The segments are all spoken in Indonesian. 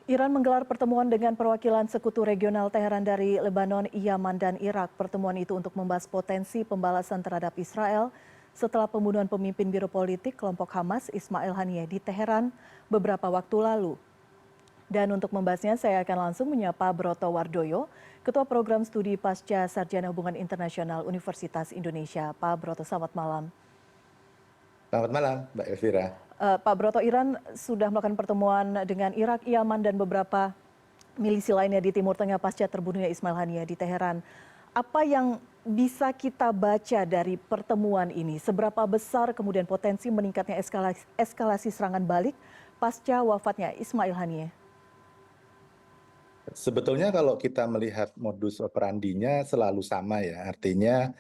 Iran menggelar pertemuan dengan perwakilan sekutu regional Teheran dari Lebanon, Yaman, dan Irak. Pertemuan itu untuk membahas potensi pembalasan terhadap Israel setelah pembunuhan pemimpin biro politik kelompok Hamas Ismail Haniyeh di Teheran beberapa waktu lalu. Dan untuk membahasnya saya akan langsung menyapa Broto Wardoyo, Ketua Program Studi Pasca Sarjana Hubungan Internasional Universitas Indonesia. Pak Broto, selamat malam. Selamat malam, Mbak Elvira. Pak Broto, Iran sudah melakukan pertemuan dengan Irak, Yaman, dan beberapa milisi lainnya di Timur Tengah pasca terbunuhnya Ismail Haniyeh di Teheran. Apa yang bisa kita baca dari pertemuan ini? Seberapa besar kemudian potensi meningkatnya eskalasi serangan balik pasca wafatnya Ismail Haniyeh? Sebetulnya kalau kita melihat modus operandinya selalu sama ya, artinya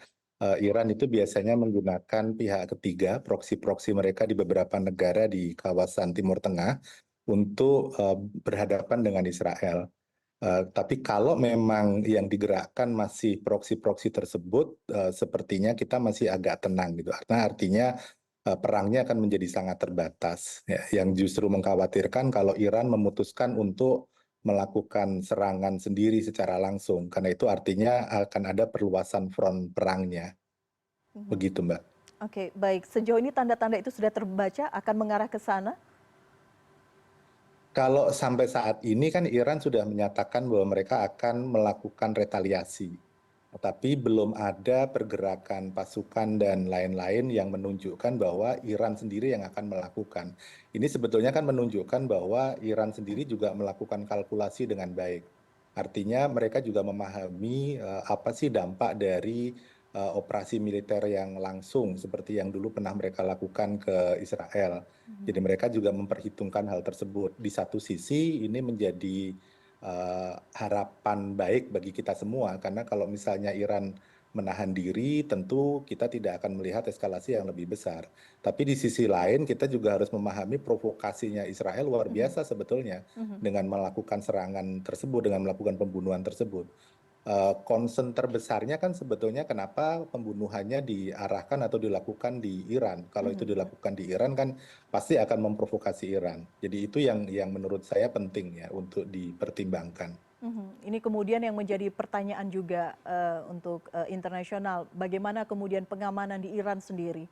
Iran itu biasanya menggunakan pihak ketiga, proksi-proksi mereka di beberapa negara di kawasan Timur Tengah untuk berhadapan dengan Israel. Tapi kalau memang yang digerakkan masih proksi-proksi tersebut, sepertinya kita masih agak tenang gitu. Karena artinya perangnya akan menjadi sangat terbatas. Ya. Yang justru mengkhawatirkan kalau Iran memutuskan untuk melakukan serangan sendiri secara langsung. Karena itu artinya akan ada perluasan front perangnya. Begitu, Mbak. Oke, baik. Sejauh ini tanda-tanda itu sudah terbaca akan mengarah ke sana? Kalau sampai saat ini kan Iran sudah menyatakan bahwa mereka akan melakukan retaliasi. Tetapi belum ada pergerakan pasukan dan lain-lain yang menunjukkan bahwa Iran sendiri yang akan melakukan. Ini sebetulnya kan menunjukkan bahwa Iran sendiri juga melakukan kalkulasi dengan baik. Artinya mereka juga memahami apa sih dampak dari operasi militer yang langsung seperti yang dulu pernah mereka lakukan ke Israel. Jadi mereka juga memperhitungkan hal tersebut. Di satu sisi ini menjadi harapan baik bagi kita semua karena kalau misalnya Iran menahan diri tentu kita tidak akan melihat eskalasi yang lebih besar. Tapi di sisi lain kita juga harus memahami provokasinya Israel luar biasa sebetulnya dengan melakukan serangan tersebut, dengan melakukan pembunuhan tersebut. Concern terbesarnya kan sebetulnya kenapa pembunuhannya diarahkan atau dilakukan di Iran. Kalau itu dilakukan di Iran kan pasti akan memprovokasi Iran. Jadi itu yang menurut saya penting ya untuk dipertimbangkan. Ini kemudian yang menjadi pertanyaan juga untuk internasional. Bagaimana kemudian pengamanan di Iran sendiri?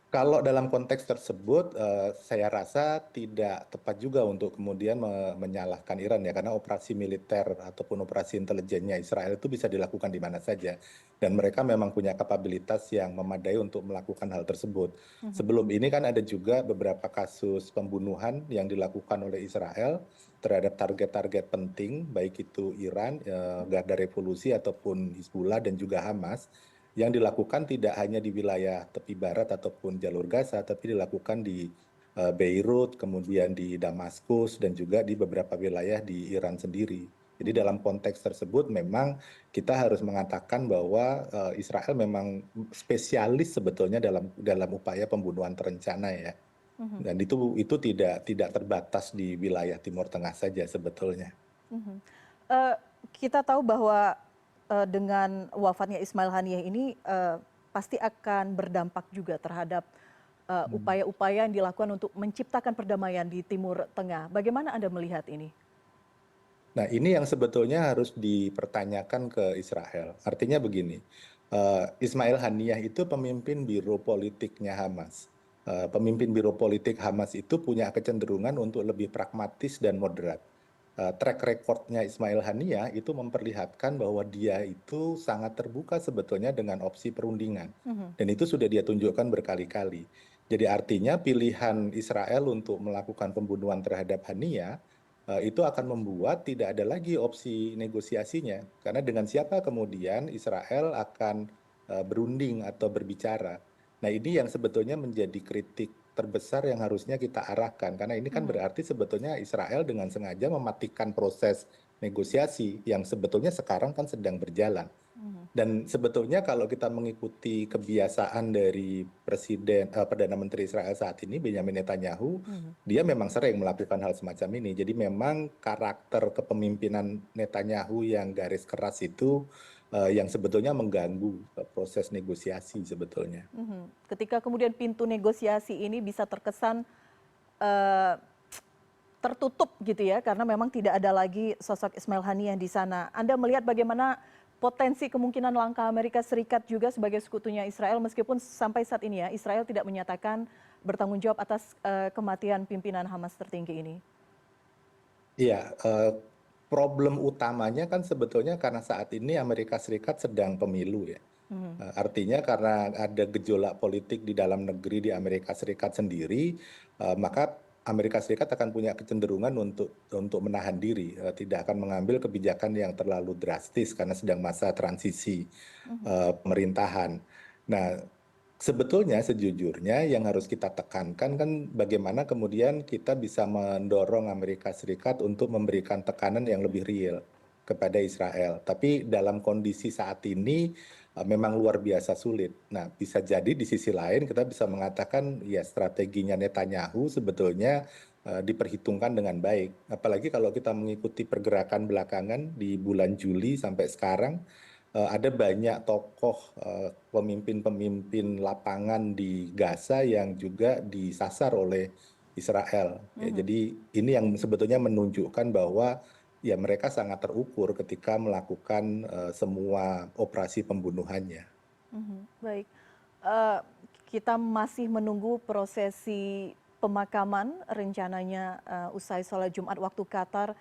Kalau dalam konteks tersebut, saya rasa tidak tepat juga untuk kemudian menyalahkan Iran ya, karena operasi militer ataupun operasi intelijennya Israel itu bisa dilakukan di mana saja. Dan mereka memang punya kapabilitas yang memadai untuk melakukan hal tersebut. Sebelum ini kan ada juga beberapa kasus pembunuhan yang dilakukan oleh Israel terhadap target-target penting, baik itu Iran, Garda Revolusi ataupun Hizbullah dan juga Hamas yang dilakukan tidak hanya di wilayah tepi barat ataupun jalur Gaza, tapi dilakukan di Beirut, kemudian di Damaskus, dan juga di beberapa wilayah di Iran sendiri. Jadi dalam konteks tersebut memang kita harus mengatakan bahwa Israel memang spesialis sebetulnya dalam upaya pembunuhan terencana ya. Dan itu tidak terbatas di wilayah Timur Tengah saja sebetulnya. Mhm. Eh, kita tahu bahwa dengan wafatnya Ismail Haniyeh ini pasti akan berdampak juga terhadap upaya-upaya yang dilakukan untuk menciptakan perdamaian di Timur Tengah. Bagaimana Anda melihat ini? Nah, ini yang sebetulnya harus dipertanyakan ke Israel. Artinya begini, Ismail Haniyeh itu pemimpin biro politiknya Hamas. Pemimpin biro politik Hamas itu punya kecenderungan untuk lebih pragmatis dan moderat. Track recordnya Ismail Haniyeh itu memperlihatkan bahwa dia itu sangat terbuka sebetulnya dengan opsi perundingan. Dan itu sudah dia tunjukkan berkali-kali. Jadi artinya pilihan Israel untuk melakukan pembunuhan terhadap Haniyeh itu akan membuat tidak ada lagi opsi negosiasinya. Karena dengan siapa kemudian Israel akan berunding atau berbicara. Nah ini yang sebetulnya menjadi kritik terbesar yang harusnya kita arahkan. Karena ini kan berarti sebetulnya Israel dengan sengaja mematikan proses negosiasi yang sebetulnya sekarang kan sedang berjalan. Dan sebetulnya kalau kita mengikuti kebiasaan dari Perdana Menteri Israel saat ini, Benjamin Netanyahu, dia memang sering melakukan hal semacam ini. Jadi memang karakter kepemimpinan Netanyahu yang garis keras itu yang sebetulnya mengganggu proses negosiasi sebetulnya. Ketika kemudian pintu negosiasi ini bisa terkesan eh, tertutup gitu ya, karena memang tidak ada lagi sosok Ismail Haniyeh di sana. Anda melihat bagaimana potensi kemungkinan langkah Amerika Serikat juga sebagai sekutunya Israel, meskipun sampai saat ini ya Israel tidak menyatakan bertanggung jawab atas kematian pimpinan Hamas tertinggi ini. Iya, problem utamanya kan sebetulnya karena saat ini Amerika Serikat sedang pemilu ya. Mhm, Artinya karena ada gejolak politik di dalam negeri di Amerika Serikat sendiri, maka Amerika Serikat akan punya kecenderungan untuk menahan diri, tidak akan mengambil kebijakan yang terlalu drastis karena sedang masa transisi mhm, pemerintahan. Nah, sebetulnya sejujurnya yang harus kita tekankan kan bagaimana kemudian kita bisa mendorong Amerika Serikat untuk memberikan tekanan yang lebih real kepada Israel. Tapi dalam kondisi saat ini memang luar biasa sulit. Nah, bisa jadi di sisi lain kita bisa mengatakan ya strateginya Netanyahu sebetulnya diperhitungkan dengan baik. Apalagi kalau kita mengikuti pergerakan belakangan di bulan Juli sampai sekarang, ada banyak tokoh pemimpin-pemimpin lapangan di Gaza yang juga disasar oleh Israel. Ya, mhm, jadi ini yang sebetulnya menunjukkan bahwa ya mereka sangat terukur ketika melakukan semua operasi pembunuhannya. mhm. Baik. Eh, kita masih menunggu prosesi pemakaman rencananya usai sholat Jumat waktu Qatar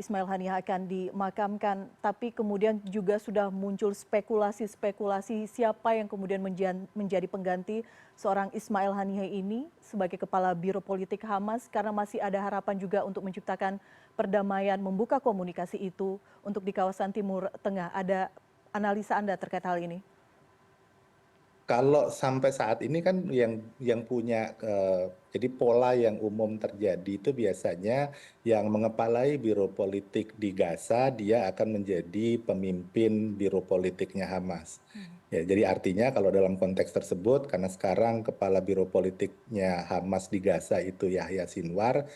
Ismail Haniyeh akan dimakamkan, tapi kemudian juga sudah muncul spekulasi-spekulasi siapa yang kemudian menjadi pengganti seorang Ismail Haniyeh ini sebagai kepala Biro Politik Hamas, karena masih ada harapan juga untuk menciptakan perdamaian, membuka komunikasi itu untuk di kawasan Timur Tengah. Ada analisa Anda terkait hal ini? Kalau sampai saat ini kan yang punya jadi pola yang umum terjadi itu biasanya yang mengepalai biro politik di Gaza dia akan menjadi pemimpin biro politiknya Hamas. Mhm, Ya, jadi artinya kalau dalam konteks tersebut karena sekarang kepala biro politiknya Hamas di Gaza itu Yahya Sinwar,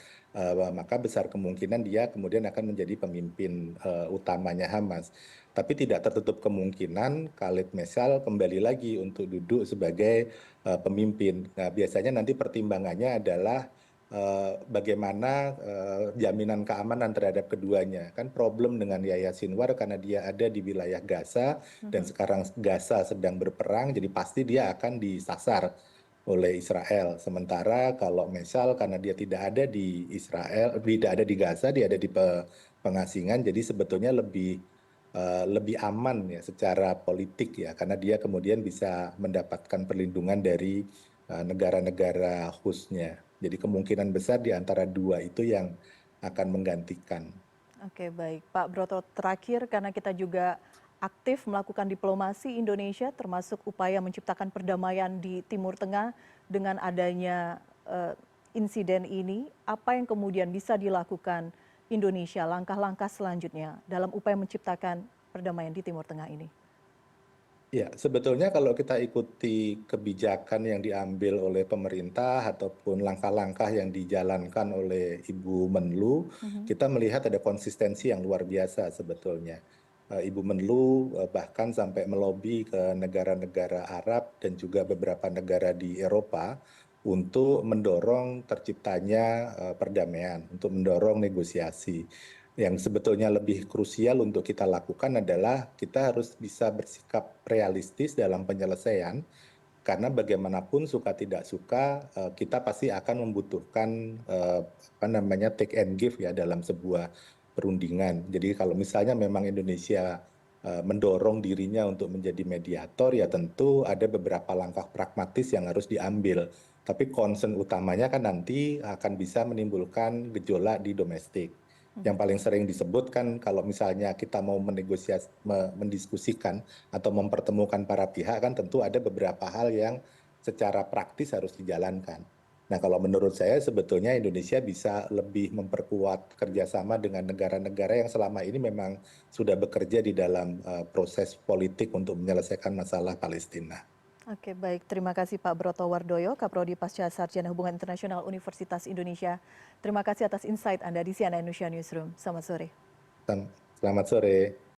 maka besar kemungkinan dia kemudian akan menjadi pemimpin utamanya Hamas. Tapi tidak tertutup kemungkinan Khalid Mesal kembali lagi untuk duduk sebagai pemimpin. Nah, biasanya nanti pertimbangannya adalah bagaimana jaminan keamanan terhadap keduanya. Kan problem dengan Yahya Sinwar karena dia ada di wilayah Gaza dan mhm, sekarang Gaza sedang berperang, jadi pasti dia akan disasar oleh Israel. Sementara kalau Mesal karena dia tidak ada di Israel, tidak ada di Gaza, dia ada di pengasingan, jadi sebetulnya lebih aman ya secara politik ya karena dia kemudian bisa mendapatkan perlindungan dari negara-negara hostnya. Jadi kemungkinan besar di antara dua itu yang akan menggantikan. oke baik. Pak Broto, terakhir karena kita juga aktif melakukan diplomasi Indonesia termasuk upaya menciptakan perdamaian di Timur Tengah dengan adanya insiden ini, apa yang kemudian bisa dilakukan Indonesia, langkah-langkah selanjutnya dalam upaya menciptakan perdamaian di Timur Tengah ini? Ya, sebetulnya kalau kita ikuti kebijakan yang diambil oleh pemerintah ataupun langkah-langkah yang dijalankan oleh Ibu Menlu, Mhm, kita melihat ada konsistensi yang luar biasa sebetulnya. Ibu Menlu bahkan sampai melobi ke negara-negara Arab dan juga beberapa negara di Eropa untuk mendorong terciptanya perdamaian, untuk mendorong negosiasi. Yang sebetulnya lebih krusial untuk kita lakukan adalah kita harus bisa bersikap realistis dalam penyelesaian karena bagaimanapun suka tidak suka kita pasti akan membutuhkan apa namanya take and give ya dalam sebuah perundingan. Jadi kalau misalnya memang Indonesia mendorong dirinya untuk menjadi mediator ya tentu ada beberapa langkah pragmatis yang harus diambil. Tapi concern utamanya kan nanti akan bisa menimbulkan gejolak di domestik. Yang mhm. paling sering disebut kan kalau misalnya kita mau mendiskusikan atau mempertemukan para pihak kan tentu ada beberapa hal yang secara praktis harus dijalankan. Nah, kalau menurut saya sebetulnya Indonesia bisa lebih memperkuat kerjasama dengan negara-negara yang selama ini memang sudah bekerja di dalam proses politik untuk menyelesaikan masalah Palestina. Oke, baik. Terima kasih Pak Broto Wardoyo, Kaprodi Pasca Sarjana Hubungan Internasional Universitas Indonesia. Terima kasih atas insight Anda di CNN Indonesia Newsroom. Selamat sore. Selamat sore.